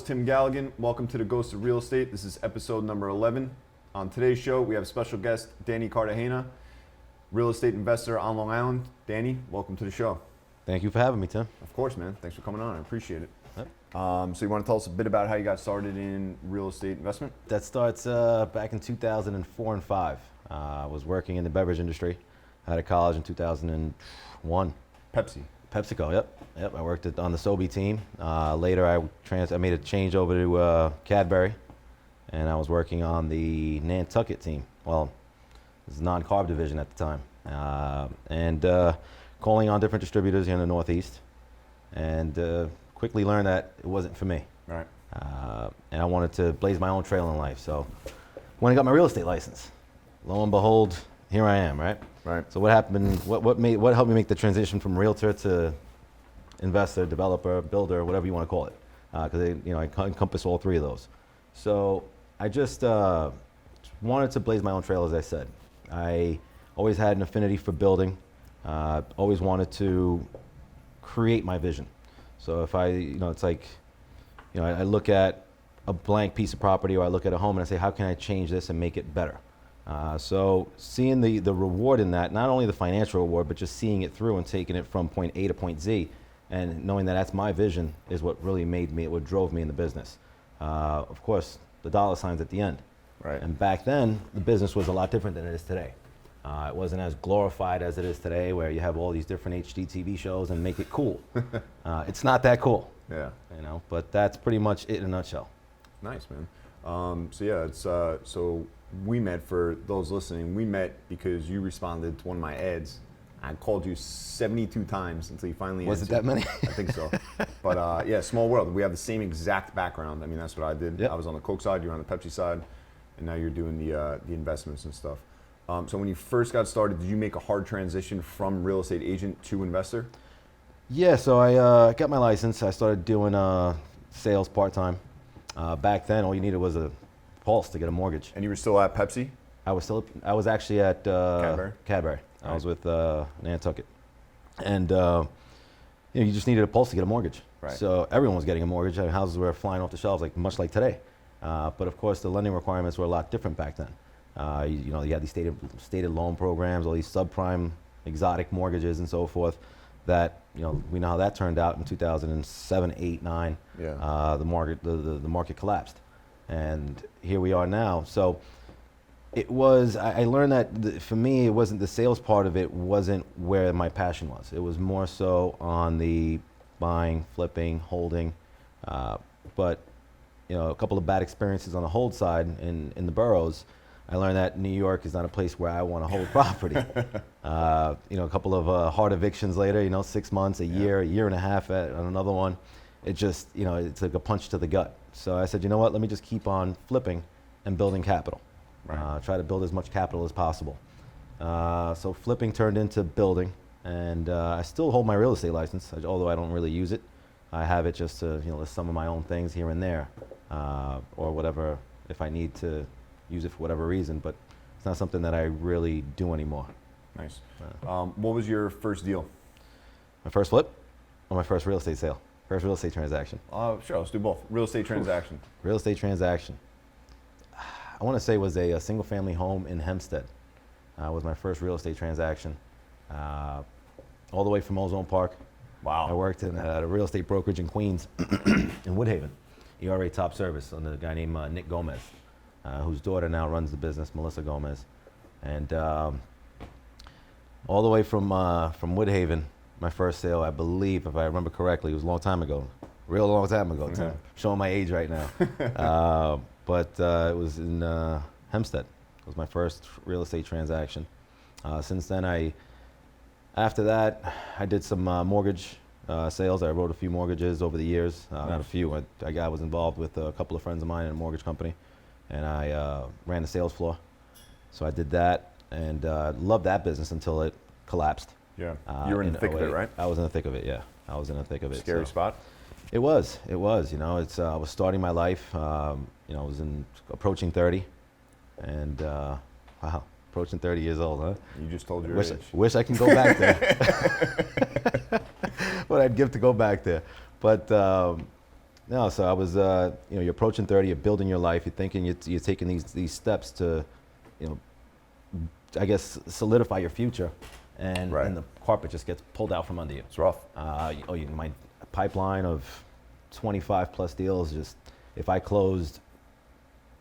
host, Tim Galligan. Welcome to the Ghost of Real Estate. This is episode number 11. On today's show, we have special guest, Danny Cartagena, real estate investor on Long Island. Danny, welcome to the show. Thank you for having me, Tim. Of course, man. Thanks for coming on. I appreciate it. Yep. So you want to tell us a bit about how you got started in real estate investment? That starts back in 2004 and 5. I was working in the beverage industry. Out of college in 2001. PepsiCo, yep. I worked on the Sobe team. Later, I made a change over to Cadbury, and I was working on the Nantucket team. Well, it was a non-carb division at the time, and calling on different distributors here in the Northeast, and quickly learned that it wasn't for me. Right. And I wanted to blaze my own trail in life. So when I got my real estate license, lo and behold, here I am, right? Right. So what happened? What helped me make the transition from realtor to investor, developer, builder, whatever you want to call it? Because I encompass all three of those. So I just wanted to blaze my own trail, as I said. I always had an affinity for building. Always wanted to create my vision. So if I look at a blank piece of property, or I look at a home and I say, how can I change this and make it better? So seeing the reward in that, not only the financial reward, but just seeing it through and taking it from point A to point Z, and knowing that that's my vision is what really what drove me in the business. Of course, the dollar signs at the end. Right. And back then, the business was a lot different than it is today. It wasn't as glorified as it is today, where you have all these different HGTV shows and make it cool. It's not that cool. Yeah. But that's pretty much it in a nutshell. Nice, man. So we met, for those listening, we met because you responded to one of my ads. I called you 72 times until you finally Was answered. it that many? I think so. But yeah, small world. We have the same exact background. I mean, that's what I did. Yep. I was on the Coke side, you were on the Pepsi side, and now you're doing the investments and stuff. So when you first got started, did you make a hard transition from real estate agent to investor? Yeah, so I got my license. I started doing sales part-time. Back then, all you needed was a pulse to get a mortgage. And you were still at Pepsi? I was actually at Cadbury. I Right. was with Nantucket. And you just needed a pulse to get a mortgage. Right. So everyone was getting a mortgage. Houses were flying off the shelves, much like today. But of course, the lending requirements were a lot different back then. You had these stated loan programs, all these subprime exotic mortgages and so forth that, we know how that turned out in 2007, 8, 9. Yeah. The market collapsed. And here we are now. So I learned that for me, it wasn't the sales part of it wasn't where my passion was. It was more so on the buying, flipping, holding. But a couple of bad experiences on the hold side in the boroughs. I learned that New York is not a place where I want to hold property. A couple of hard evictions later, 6 months, a year and a half on another one. It just, it's like a punch to the gut. So I said, you know what, let me just keep on flipping and building capital. Right. Try to build as much capital as possible. So flipping turned into building, and I still hold my real estate license, although I don't really use it. I have it just to, list some of my own things here and there, or whatever, if I need to use it for whatever reason, but it's not something that I really do anymore. Nice. What was your first deal? My first flip or my first real estate sale? First real estate transaction. Sure, let's do both. Real estate transaction. Real estate transaction. I want to say it was a single family home in Hempstead. Was my first real estate transaction. All the way from Ozone Park. Wow. I worked in a real estate brokerage in Queens, in Woodhaven. ERA top service under a guy named Nick Gomez, whose daughter now runs the business, Melissa Gomez. And all the way from Woodhaven, my first sale, I believe, if I remember correctly, it was a long time ago. Real long time ago, Tim. Showing my age right now. But it was in Hempstead. It was my first real estate transaction. Since then, after that, I did some mortgage sales. I wrote a few mortgages over the years. Not a few. I was involved with a couple of friends of mine in a mortgage company, and I ran the sales floor. So I did that, and loved that business until it collapsed. Yeah. You were in the thick of it, right? I was in the thick of it, yeah. I was in the thick of it. Scary spot? It was. I was starting my life. I was approaching 30, and wow, approaching 30 years old, huh? You just told your age. Wish I can go back there. What I'd give to go back there. But No, so I was, you're approaching 30, you're building your life, you're thinking you're taking these steps to, you know, I guess solidify your future, and the carpet just gets pulled out from under you. It's rough. My pipeline of 25 plus deals, just if I closed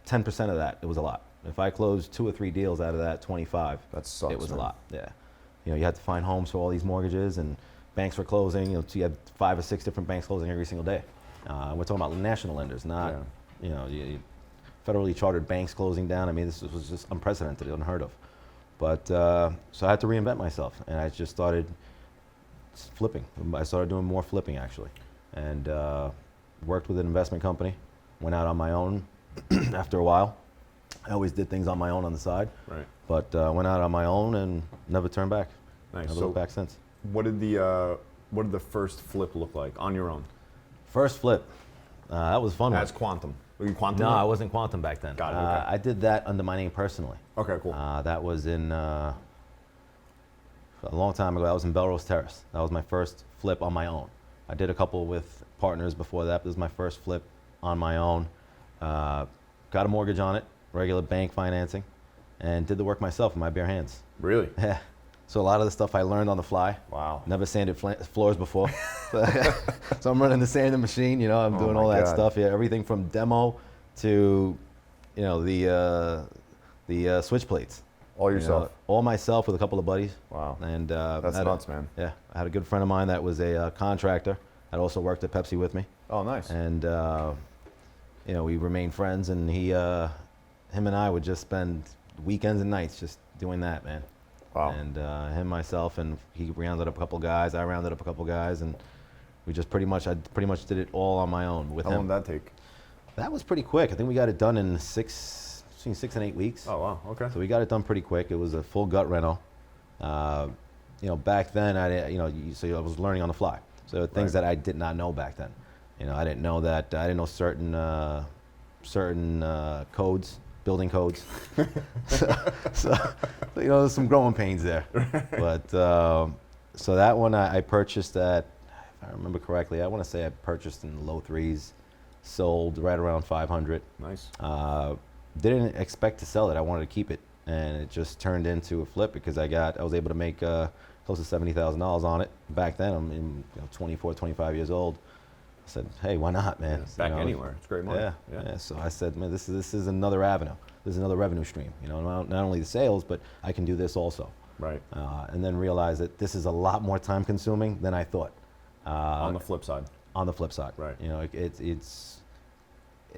10% of that, it was a lot. If I closed 2 or 3 deals out of that 25, That sucks, it was man. a lot. Yeah, you had to find homes for all these mortgages, and banks were closing. So you had 5 or 6 different banks closing every single day. We're talking about national lenders, not federally chartered banks closing down. I mean, this was just unprecedented, unheard of. But so I had to reinvent myself, and I just started flipping. I started doing more flipping actually, and worked with an investment company. Went out on my own after a while. I always did things on my own on the side, Right. but went out on my own and never turned back. Nice. Never So looked back since. what did the first flip look like on your own? First flip, that was fun. As Quantum. Were you Quantum? No, then? I wasn't Quantum back then. Got it, okay. I did that under my name personally. Okay, cool. That was in a long time ago. That was in Belrose Terrace. That was my first flip on my own. I did a couple with partners before that. This was my first flip on my own. Got a mortgage on it, regular bank financing, and did the work myself with my bare hands. Really? Yeah. So a lot of the stuff I learned on the fly. Wow. Never sanded floors before. So I'm running the sanding machine, I'm doing my all that God. stuff. Yeah, everything from demo to, the switch plates. All yourself. All myself with a couple of buddies. Wow. And That's nuts, man. Yeah, I had a good friend of mine that was a contractor. That also worked at Pepsi with me. Oh, nice. And we remained friends, and him and I would just spend weekends and nights just doing that, man. Wow. And him, myself, and he rounded up a couple guys. I rounded up a couple guys, and I pretty much did it all on my own with How long him. did that take? That was pretty quick. I think we got it done in between 6 and 8 weeks. Oh, wow. Okay. So we got it done pretty quick. It was a full gut reno. Back then I was learning on the fly. So there were things Right. that I did not know back then. I didn't know certain codes, building codes. so there's some growing pains there. But so that one I purchased at, if I remember correctly, I want to say I purchased in the low 3s, sold right around 500. Nice. Didn't expect to sell it. I wanted to keep it, and it just turned into a flip because I was able to make close to $70,000 on it. Back then, I'm 24, 25 years old. I said, hey, why not, man? Back anywhere. It's great money. Yeah. So I said, man, this is another avenue. This is another revenue stream. Not only the sales, but I can do this also. Right. And then realize that this is a lot more time consuming than I thought. On the flip side. On the flip side. Right.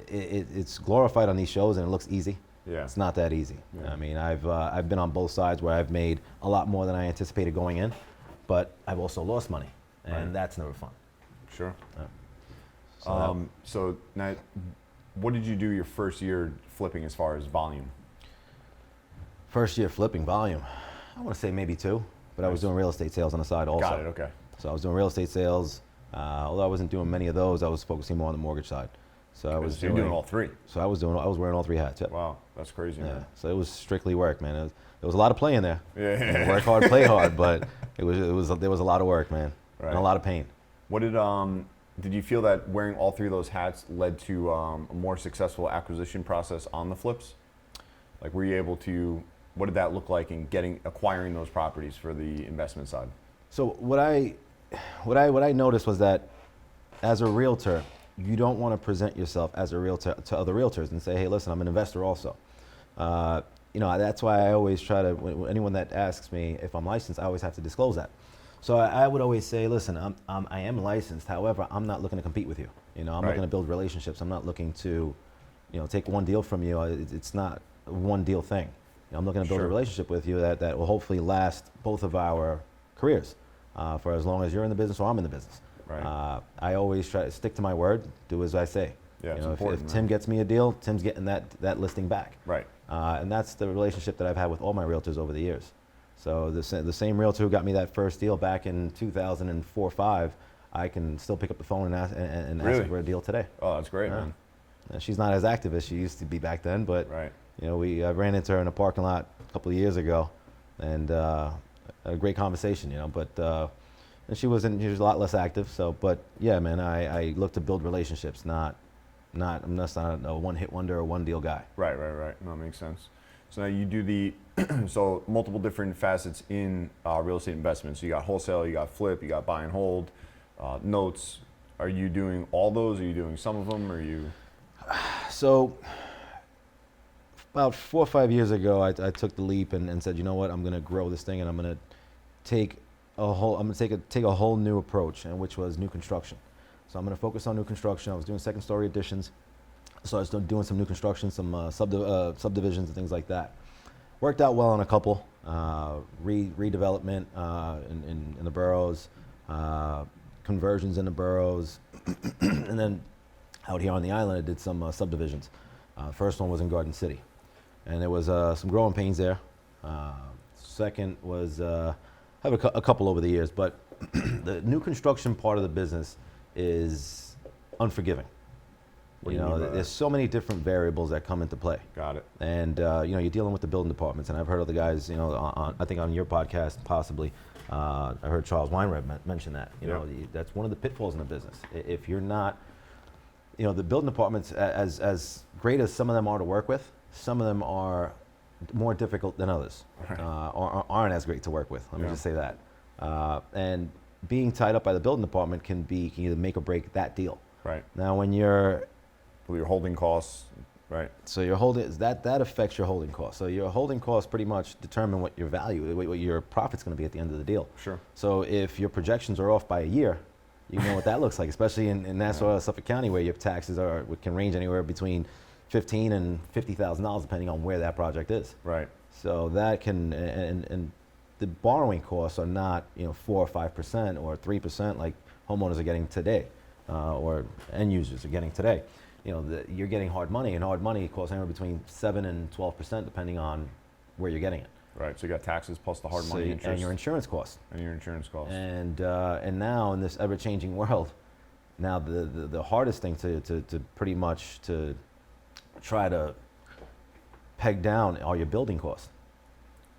It's glorified on these shows and it looks easy. Yeah. It's not that easy. Yeah. I mean, I've been on both sides where I've made a lot more than I anticipated going in, but I've also lost money, and Right. that's never fun. Sure. So So now, what did you do your first year flipping as far as volume? first year flipping volume, I want to say maybe 2, but I was Nice. doing real estate sales on the side also. Got it. Okay. So I was doing real estate sales. Although I wasn't doing many of those, I was focusing more on the mortgage side. So I was So you're doing all 3. So I was wearing all 3 hats. Yeah. Wow. That's crazy, Yeah. man. So it was strictly work, man. There was a lot of play in there. Yeah. Work hard, play hard, but there was a lot of work, man, Right. and a lot of pain. What did you feel that wearing all 3 of those hats led to a more successful acquisition process on the flips? Like, were you able to? What did that look like in acquiring those properties for the investment side? So what I noticed was that as a realtor, you don't want to present yourself as a realtor to other realtors and say, hey, listen, I'm an investor also. That's why I always try to, anyone that asks me if I'm licensed, I always have to disclose that. So I would always say, listen, I am licensed. However, I'm not looking to compete with you. I'm Right. looking to build relationships. I'm not looking to, take one deal from you. It's not a one deal thing. I'm looking to build Sure. a relationship with you that will hopefully last both of our careers for as long as you're in the business or I'm in the business. Right. I always try to stick to my word, do as I say. Yeah, it's if important, Tim man. gets me a deal, Tim's getting that listing back. Right. And that's the relationship that I've had with all my realtors over the years. So the same realtor who got me that first deal back in 2004-05, I can still pick up the phone and ask Really? her for a deal today. Oh, that's great, Yeah. man. She's not as active as she used to be back then, but Right. I ran into her in a parking lot a couple of years ago, and a great conversation. But and she was a lot less active. So, but yeah, man, I look to build relationships, I'm not a one-hit wonder or one deal guy. Right. No, makes sense. So now you do the so multiple different facets in real estate investments. So you got wholesale, you got flip, you got buy and hold, notes. Are you doing all those? Are you doing some of them? Or are you? So about 4 or 5 years ago, I took the leap and said, you know what, I'm going to grow this thing, and I'm going to take a whole new approach, and which was new construction. So I'm going to focus on new construction. I was doing second story additions. So I was doing some new construction, some subdivisions and things like that. Worked out well on a couple, redevelopment in the boroughs, conversions in the boroughs, and then out here on the island, I did some subdivisions. First one was in Garden City, and there was some growing pains there. Second was I have a couple over the years, but the new construction part of the business is unforgiving. What do you mean by that? There's so many different variables that come into play. Got it. And you're dealing with the building departments, and I've heard other guys, I think on your podcast possibly, I heard Charles Weinreb mention that. That's one of the pitfalls in the business. If you're not, the building departments, as great as some of them are to work with, some of them are more difficult than others, Right. or aren't as great to work with. Let me Yeah. just say that. And being tied up by the building department can either make or break that deal. Right. Now, when you're Well, your holding costs. Right. So your holding that affects your holding costs. So your holding costs pretty much determine what your value, what your profit's going to be at the end of the deal. Sure. So if your projections are off by a year, you know what that looks like, especially in Nassau, Suffolk County, where your taxes can range anywhere between $15,000 and $50,000 depending on where that project is. Right. So that can and the borrowing costs are not 4 or 5% or 3% like homeowners are getting today, or end users are getting today. You're getting hard money, and hard money costs anywhere between 7 and 12% depending on where you're getting it. Right. So you got taxes plus the hard money interest and your insurance costs. and your insurance costs. And now in this ever-changing world, now the hardest thing to pretty much to try to peg down are your building costs.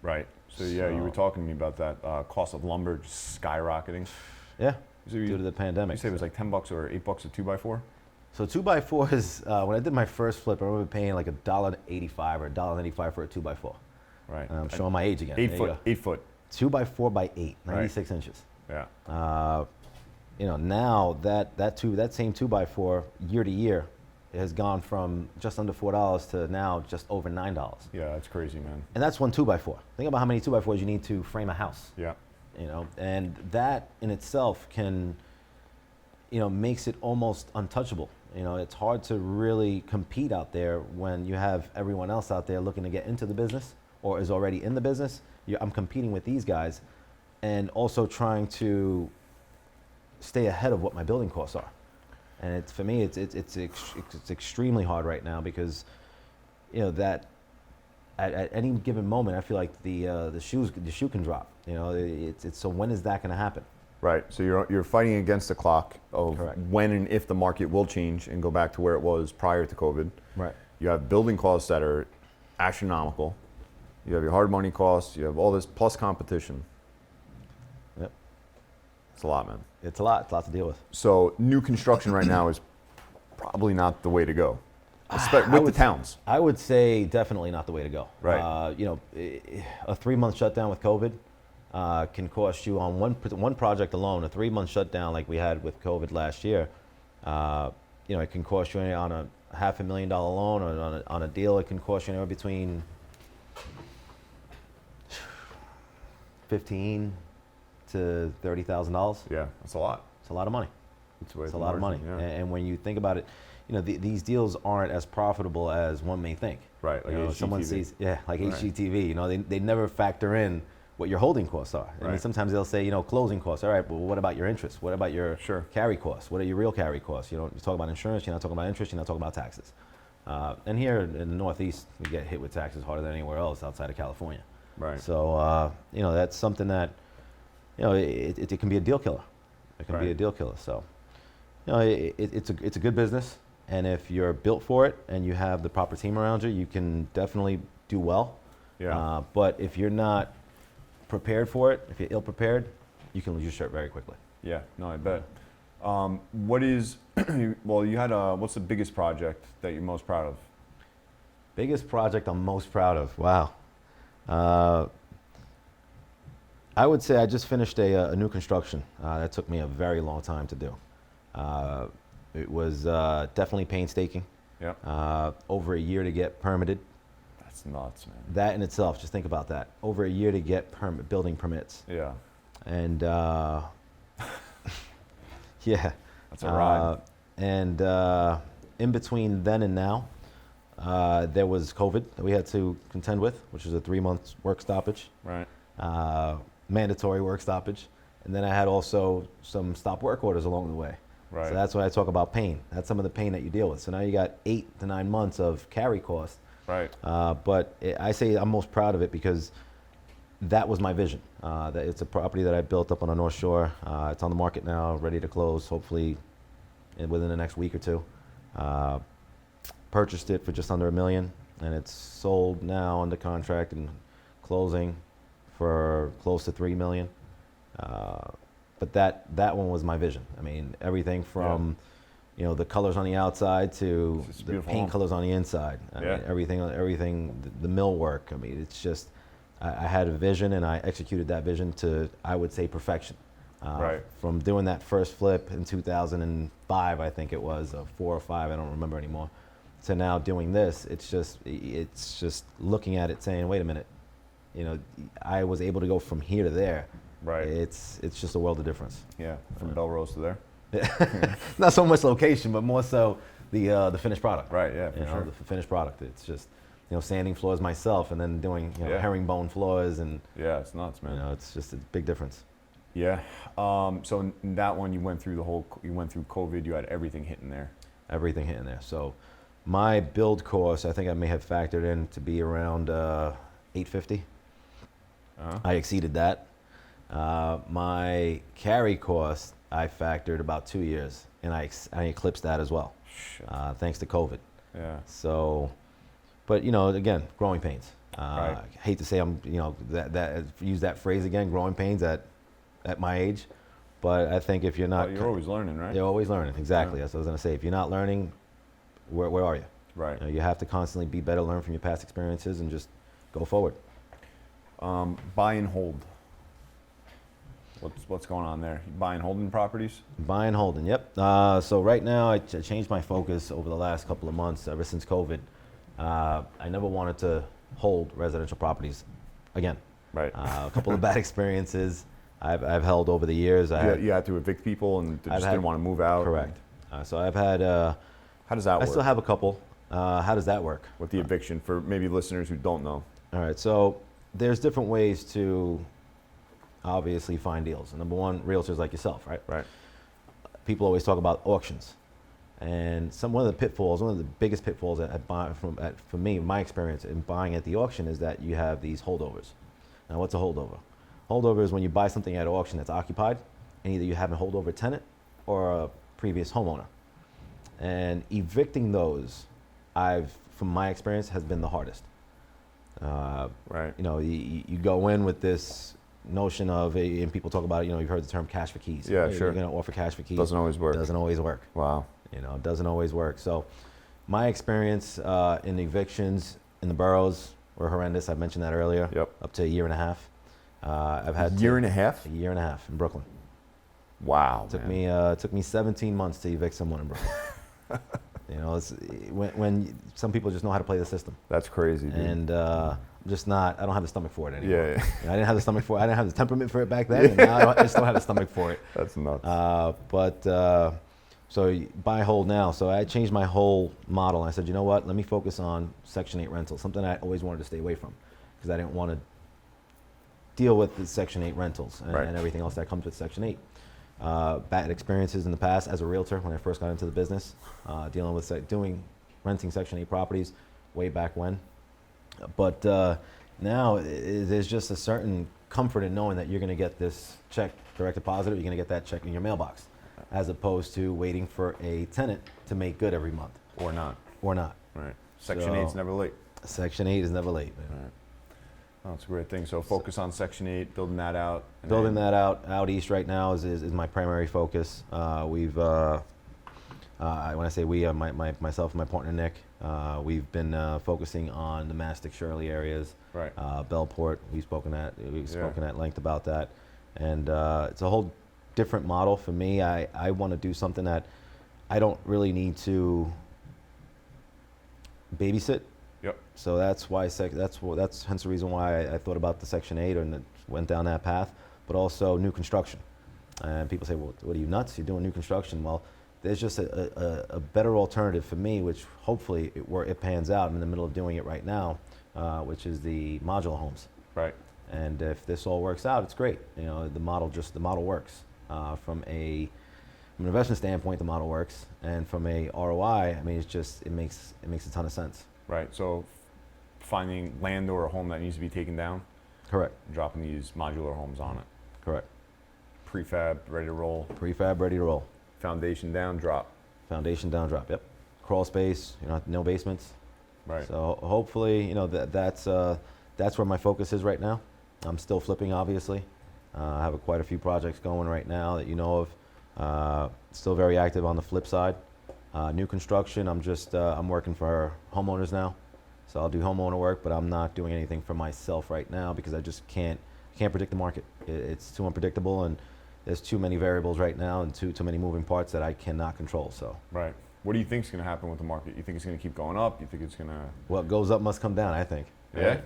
Right. So yeah, you were So- talking to me about that cost of lumber just skyrocketing. Yeah, So you, due to the pandemic. you say it was like $10 or $8 a 2x4? So 2x4s, when I did my first flip, I remember paying like $1.85 or $1.95 for a 2x4. Right. And I'm showing my age again. 8 There you foot. go. 8 foot. 2x4x8, Right. 96 inches. Yeah. Now that same 2x4 year to year has gone from just under $4 to now just over $9. Yeah, that's crazy, man. And that's one 2x4. Think about how many 2x4s you need to frame a house. Yeah. And that in itself can, makes it almost untouchable. It's hard to really compete out there when you have everyone else out there looking to get into the business or is already in the business. I'm competing with these guys and also trying to stay ahead of what my building costs are. And for me, it's extremely hard right now because, that at any given moment, I feel like the shoe can drop. So when is that going to happen? Right. So you're fighting against the clock of Correct. when and if the market will change and go back to where it was prior to COVID. Right. You have building costs that are astronomical. You have your hard money costs. You have all this plus competition. Yep. It's a lot, man. It's a lot. It's a lot to deal with. So new construction right now is probably not the way to go, with the towns. I would say definitely not the way to go. Right. A 3-month shutdown with COVID can cost you on one project alone. A 3-month shutdown like we had with COVID last year, it can cost you on a $500,000 loan, or on a deal it can cost you anywhere between $15,000 to $30,000. Yeah, that's a lot. It's a lot of money. It's It's a lot of money. Yeah. And when you think about it, these deals aren't as profitable as one may think. Right, like Someone HGTV. sees, like Right. HGTV, they never factor in what your holding costs are. I mean, Right. sometimes they'll say, closing costs. All right, well, what about your interest? What about your Sure. carry costs? What are your real carry costs? You talk about insurance, you're not talking about interest, you're not talking about taxes. And here in the Northeast, we get hit with taxes harder than anywhere else outside of California. Right. So, that's something that, it can be a deal killer. It can be a Right. deal killer. So, it's a good business. And if you're built for it and you have the proper team around you, you can definitely do well. Yeah. But if you're not prepared for it, if you're ill prepared, you can lose your shirt very quickly. Yeah, no, I bet. What is, well, you had what's the biggest project that you're most proud of? Biggest project I'm most proud of. Wow. I would say I just finished a new construction. That took me a very long time to do. It was definitely painstaking. Yeah. Over a year to get permitted. That's nuts, man. That in itself, just think about that. Over a year to get building permits. Yeah. And yeah. That's a ride. And in between then and now, there was COVID that we had to contend with, which was a 3-month work stoppage. Right. Mandatory work stoppage. And then I had also some stop work orders along the way. Right. So that's why I talk about pain. That's some of the pain that you deal with. So now you got 8 to 9 months of carry cost. Right. But I say I'm most proud of it because that was my vision. That it's a property that I built up on the North Shore. It's on the market now, ready to close, hopefully within the next week or two. Purchased it for just under $1 million, and it's sold now under contract and closing for close to $3 million. But that one was my vision. I mean, everything from the colors on the outside to the paint colors on the inside. I mean, everything, the millwork. I mean, it's just I had a vision and I executed that vision to, I would say, perfection. Right. From doing that first flip in 2005, I think it was, 4 or 5, I don't remember anymore, to now doing this. It's just looking at it saying, wait a minute, I was able to go from here to there. Right. It's just a world of difference. Yeah, from Belrose to there. Not so much location, but more so the finished product. Right. Yeah. For sure. The finished product. It's just sanding floors myself and then doing herringbone floors and yeah, it's nuts, man. It's just a big difference. Yeah. So in that one, you went through COVID. You had everything hitting there. Everything hitting there. So my build cost, I think I may have factored in to be around $850. I exceeded that. My carry cost, I factored about 2 years, and I eclipsed that as well, thanks to COVID. Yeah. So, but again, growing pains. Right. I hate to say I'm, that use that phrase again, growing pains at my age, but I think if you're not, you're always learning, right? You're always learning. Exactly. Yeah. That's what I was gonna say. If you're not learning, where are you? Right. You have to constantly be better, learn from your past experiences, and just go forward. Buy and hold. What's going on there? Buy and holding properties? Buy and holding, yep. So right now, I changed my focus over the last couple of months, ever since COVID. I never wanted to hold residential properties again. Right. A couple of bad experiences I've held over the years. You had to evict people and didn't want to move out. Correct. So I've had. How does that work? I still have a couple. How does that work? With the eviction, for maybe listeners who don't know. All right. So there's different ways to obviously find deals. Number one, realtors like yourself, right? Right. People always talk about auctions, and one of the biggest pitfalls for me, my experience in buying at the auction, is that you have these holdovers. Now, what's a holdover? Holdover is when you buy something at auction that's occupied, and either you have a holdover tenant or a previous homeowner. And evicting those, from my experience, has been the hardest. Right. You go in with this notion of, and people talk about it, you've heard the term cash for keys. Yeah, You're sure. going to offer cash for keys. Doesn't always work. Doesn't always work. Wow. It doesn't always work. So my experience in evictions in the boroughs were horrendous. I mentioned that earlier. Yep. Up to a year and a half. I've had a year and a half in Brooklyn. Wow. It took me 17 months to evict someone in Brooklyn. It's when some people just know how to play the system. That's crazy, dude. And I don't have the stomach for it anymore. Yeah. I didn't have the stomach for it. I didn't have the temperament for it back then, and now I just don't have the stomach for it. That's nuts. So buy hold now. So I changed my whole model. I said, you know what? Let me focus on Section 8 rentals, something I always wanted to stay away from, because I didn't want to deal with the Section 8 rentals and everything else that comes with Section 8. Bad experiences in the past as a realtor when I first got into the business, dealing with renting Section 8 properties way back when. But now there's just a certain comfort in knowing that you're going to get this check direct deposit, or you're going to get that check in your mailbox, as opposed to waiting for a tenant to make good every month. Or not. Or not. Right. Section 8 is never late. Section 8 is never late. Right. Oh, that's a great thing. So focus on Section 8, building that out. And Building then- that out east right now is my primary focus. When I say we, myself and my partner Nick, we've been focusing on the Mastic Shirley areas, Right. Bellport. We've spoken at length about that, and it's a whole different model for me. I want to do something that I don't really need to babysit. Yep. So that's why that's hence the reason why I thought about the Section 8 and went down that path, but also new construction. And people say, well, what are you, nuts? You're doing new construction. Well, there's just a better alternative for me, which hopefully it pans out. I'm in the middle of doing it right now, which is the modular homes. Right. And if this all works out, it's great. You know, the model works. From an investment standpoint, the model works, and from a ROI, I mean, it makes a ton of sense. Right. So finding land or a home that needs to be taken down, Correct. dropping these modular homes on it. Correct. Prefab, ready to roll. Prefab, ready to roll. Foundation down, drop. Foundation down, drop. Yep. Crawl space. No basements. Right. So hopefully, that's where my focus is right now. I'm still flipping, obviously. I have quite a few projects going right now that you know of. Still very active on the flip side. New construction, I'm working for homeowners now. So I'll do homeowner work, but I'm not doing anything for myself right now because I just can't predict the market. It's too unpredictable, and there's too many variables right now and too many moving parts that I cannot control. So Right. What do you think is going to happen with the market? You think it's going to keep going up? You think it's going to... what goes up must come down, I think. Yeah?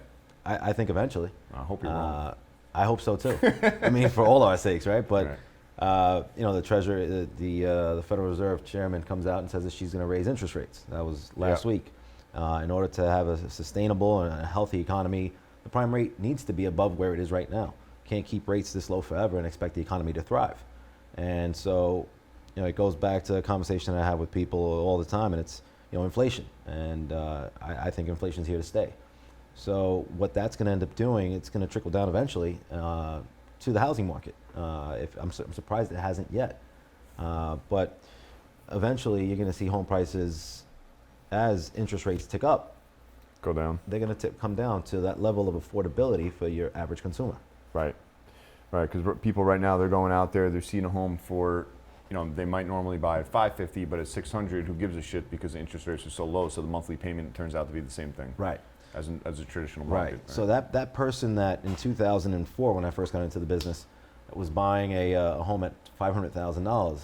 I think eventually. I hope you're wrong. I hope so too. I mean, for all our sakes, right? But Right. the Treasurer, the Federal Reserve Chairman comes out and says that she's going to raise interest rates. That was last Yeah. week. In order to have a sustainable and a healthy economy, the prime rate needs to be above where it is right now. Can't keep rates this low forever and expect the economy to thrive. And so, it goes back to a conversation I have with people all the time, and it's, inflation. And I think inflation is here to stay. So what that's going to end up doing, it's going to trickle down eventually to the housing market. I'm surprised it hasn't yet. But eventually you're going to see home prices, as interest rates tick up, Go down. they're going to come down to that level of affordability for your average consumer. Right. Right. Because people right now, they're going out there, they're seeing a home for, they might normally buy at $550, but at $600, who gives a shit because the interest rates are so low, so the monthly payment turns out to be the same thing. Right. As a traditional market. Right. So that person that in 2004, when I first got into the business, was buying a home at $500,000,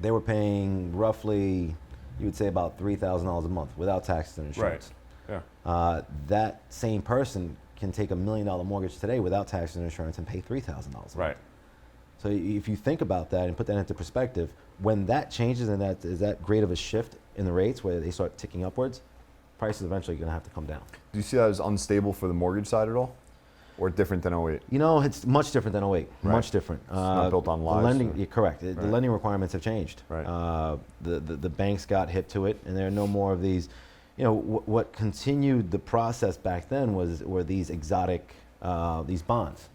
they were paying roughly, you would say about $3,000 a month without taxes and insurance. Right. Yeah. That same person can take $1 million mortgage today without taxes and insurance and pay $3,000 a month. Right. So if you think about that and put that into perspective, when that changes and that is that great of a shift in the rates where they start ticking upwards, prices eventually going to have to come down. Do you see that as unstable for the mortgage side at all? Or different than 08? It's much different than 08. Right. Much different. It's not built on lies. The lending, or- you're correct. The Right. lending requirements have changed. Right. The banks got hit to it, and there are no more of these. What continued the process back then were these exotic these bonds.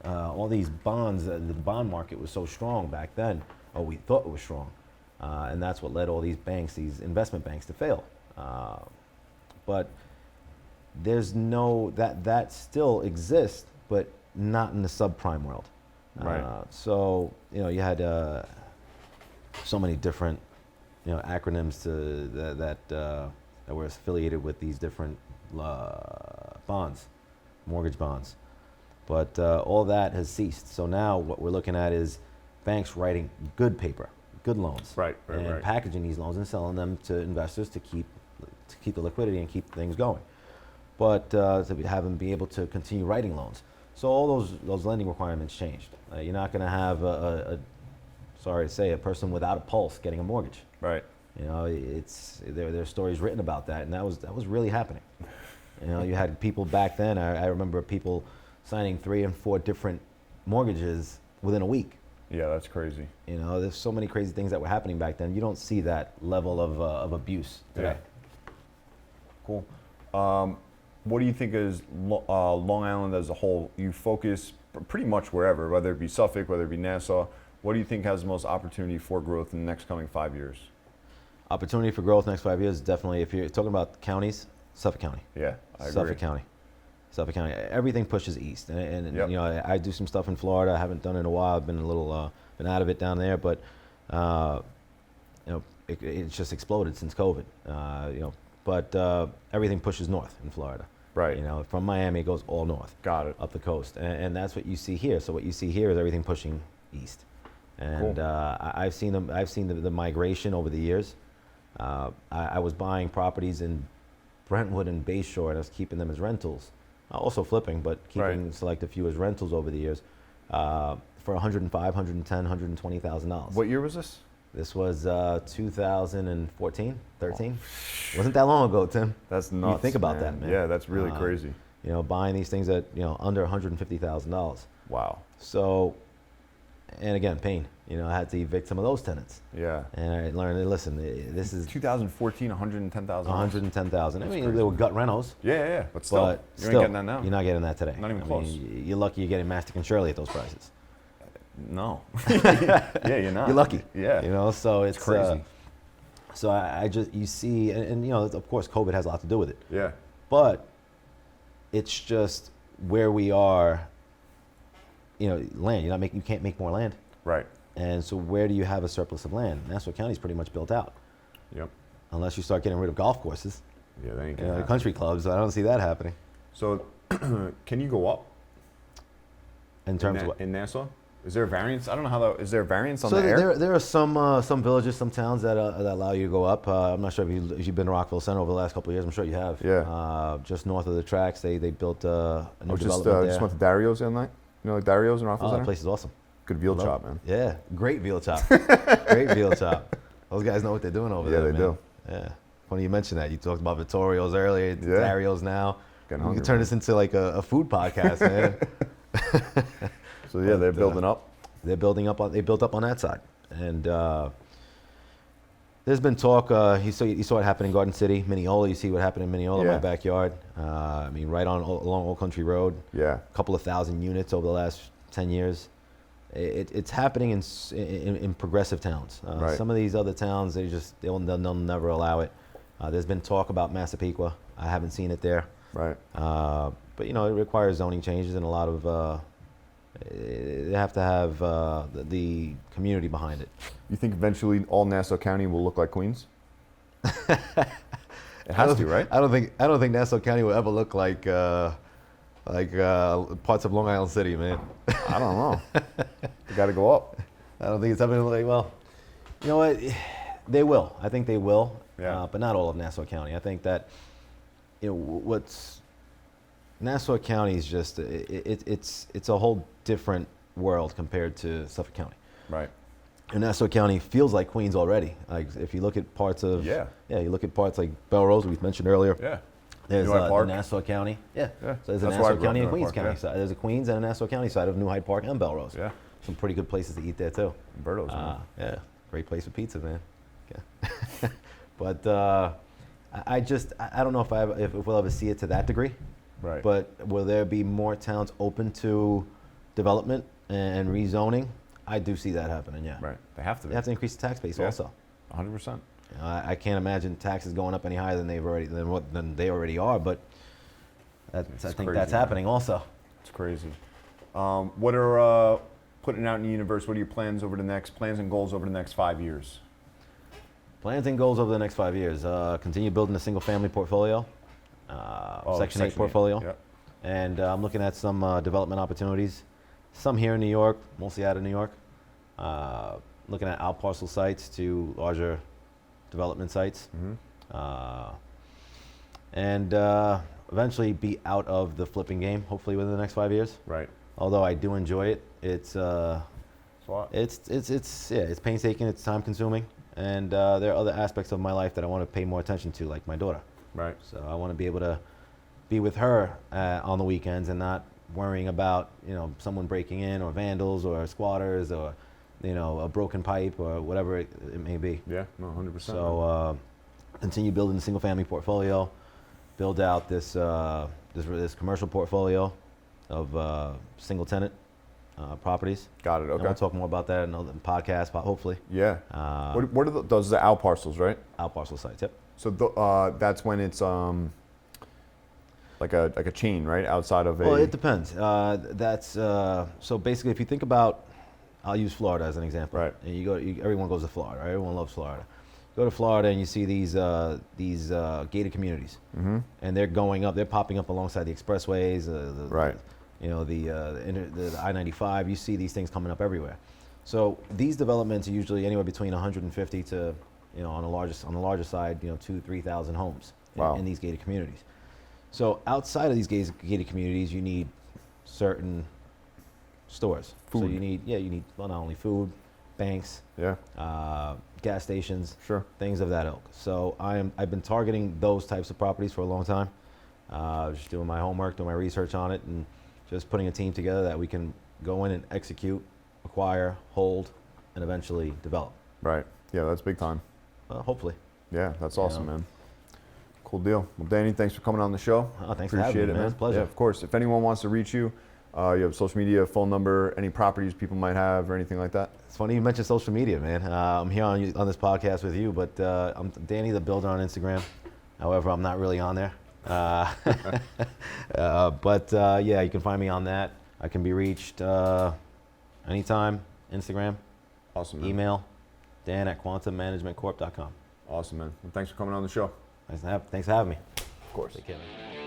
All these bonds. The bond market was so strong back then. Or we thought it was strong, and that's what led all these banks, these investment banks, to fail. But there's that still exists, but not in the subprime world. Right. So you had so many different acronyms to that were affiliated with these different bonds, mortgage bonds. But all that has ceased. So now what we're looking at is banks writing good paper, good loans, Right. and packaging these loans and selling them to investors to keep the liquidity and keep things going. But to have them be able to continue writing loans. So all those lending requirements changed. You're not going to have sorry to say, a person without a pulse getting a mortgage. Right. There's stories written about that, and that was really happening. You had people back then. I remember people signing 3 and 4 different mortgages within a week. Yeah, that's crazy. There's so many crazy things that were happening back then. You don't see that level of abuse today. Yeah. Cool. What do you think is Long Island as a whole? You focus pretty much wherever, whether it be Suffolk, whether it be Nassau. What do you think has the most opportunity for growth in the next coming 5 years? Opportunity for growth next 5 years, definitely. If you're talking about counties, Suffolk County. Yeah, I agree. Suffolk County. Everything pushes east, and Yep. you know, I do some stuff in Florida. I haven't done it in a while. I've been a little been out of it down there, but you know, it's just exploded since COVID. You know, but everything pushes north in Florida. Right. You know, from Miami it goes all north. Got it. Up the coast, and that's what you see here. So what you see here is everything pushing east, and Cool. I've seen them. I've seen the migration over the years. I was buying properties in Brentwood and Bayshore, and I was keeping them as rentals. Also flipping, but keeping Right. select a few as rentals over the years for $105,000, $110,000, $120,000. What year was this? This was 2014, 13. Wasn't that long ago, Tim. That's nuts. You think about that, man. Yeah, that's really crazy. You know, buying these things at under $150,000. Wow. So, and again, pain. You know, I had to evict some of those tenants, Yeah. and I learned. Listen, this is 2014, 110,000. 110,000. I That's mean, crazy. they were gut rentals. Yeah, but still, But you still, ain't getting that now. You're not getting that today. Not even I close. mean, you're lucky you're getting Mastic and Shirley at those prices. No. Yeah, you're not. You're lucky. Yeah. You know, so it's crazy. So I just, you see, and you know, of course, COVID has a lot to do with it. Yeah. But it's just where we are. You know, land. You can't make more land. Right. And so where do you have a surplus of land? Nassau County's pretty much built out, Yep. unless you start getting rid of golf courses, Yeah, they ain't you gonna know, happen. country clubs. I don't see that happening So, can you go up in terms of what. in Nassau? Is there a variance? I don't know how that. Is there a variance on So the air? there are some villages, some towns that allow you to go up. I'm not sure if you've been to Rockville Center over the last couple of years. I'm sure you have. Yeah. Just north of the tracks, they built a I new was just development just there. went to Dario's the other night. You know, like Dario's in Rockville Oh, that Center. place is awesome. Good veal Love chop, it. man. Yeah, great veal chop. Great veal chop. Those guys know what they're doing over Yeah, there. they man. do. Yeah. Funny you mentioned that. You talked about Vittorio's earlier. It's Yeah. Dario's now. Getting We hungry, could turn man. this into like a food podcast, man. So yeah, they're But, building up. They're building up. They built up on that side, and there's been talk. You saw it happen in Garden City, Mineola. You see what happened in Mineola, Yeah. my backyard. I mean, right along Old Country Road. Yeah. A couple of thousand units over the last 10 years. It's happening in progressive towns. Right. Some of these other towns, they'll never allow it. There's been talk about Massapequa. I haven't seen it there. Right. But you know, it requires zoning changes and a lot of. They have to have the community behind it. You think eventually all Nassau County will look like Queens? It has to, right? I don't think Nassau County will ever look like parts of Long Island City, man. I don't know. You got to go up. I don't think it's ever like, well, you know what? They will. I think they will. Yeah. But not all of Nassau County. I think that, you know, what's Nassau County is just it's a whole different world compared to Suffolk County. Right. And Nassau County feels like Queens already. Like if you look at parts of you look at parts like Belrose, we mentioned earlier. Yeah. There's New Hyde Park. Nassau County. Yeah. Yeah. So there's a That's where I Nassau grew up, County and New Hyde Queens Park, County yeah. side. There's a Queens and a Nassau County side of New Hyde Park and Belrose. Yeah. Some pretty good places to eat there too. Birdos, man. Yeah, great place for pizza, man. Yeah. But I don't know if we'll ever see it to that degree. Right. But will there be more towns open to development and rezoning? I do see that happening. Yeah. Right. They have to. They have to increase the tax base Yeah. also. 100%. You know, I can't imagine taxes going up any higher than than they already are. But I think crazy, that's man. happening also. It's crazy. What are putting it out in the universe? What are your plans and goals over the next 5 years? Plans and goals over the next 5 years. Continue building a single-family portfolio, Section 8 portfolio. Yep. And I'm looking at some development opportunities. Some here in New York, mostly out of New York. Looking at out parcel sites to larger development sites. Mm-hmm. And eventually be out of the flipping game, hopefully within the next 5 years. Right. Although I do enjoy it. It's What? it's painstaking, it's time consuming. And there are other aspects of my life that I want to pay more attention to, like my daughter. Right. So I want to be able to be with her on the weekends and not worrying about, you know, someone breaking in or vandals or squatters or, you know, a broken pipe or whatever it may be. Yeah. No. 100%. So continue building the single family portfolio, build out this commercial portfolio of single tenant properties. Got it. And Okay. we'll talk more about that in another podcast, hopefully. Yeah. What are those? The out parcels, right? Out parcel sites, yep. So that's when it's like a chain, right? Outside of a. Well, it depends. So basically, if you think about, I'll use Florida as an example. Right. And everyone goes to Florida. Right? Everyone loves Florida. Go to Florida and you see these gated communities, and they're going up. They're popping up alongside the expressways. Right. The I-95. You see these things coming up everywhere. So these developments are usually anywhere between 150 to, on the larger side, 2,000-3,000 homes in these gated communities. So outside of these gated communities, you need certain stores. Food. So you need not only food, banks, gas stations, Sure. things of that ilk. So I've been targeting those types of properties for a long time. Just doing my homework, doing my research on it, and just putting a team together that we can go in and execute, acquire, hold, and eventually develop. Right. Yeah, that's big time. Hopefully. Yeah, that's awesome, man. Cool deal. Well, Danny, thanks for coming on the show. Thanks for having me, man. It's a pleasure. Yeah, of course. If anyone wants to reach you, you have social media, phone number, any properties people might have, or anything like that? It's funny you mentioned social media, man. I'm here on this podcast with you, but I'm Danny the Builder on Instagram. However, I'm not really on there. But you can find me on that. I can be reached anytime. Instagram, Awesome, man. email, dan@quantummanagementcorp.com. Awesome, man. Well, thanks for coming on the show. Thanks for having me. Of course. Take care, man.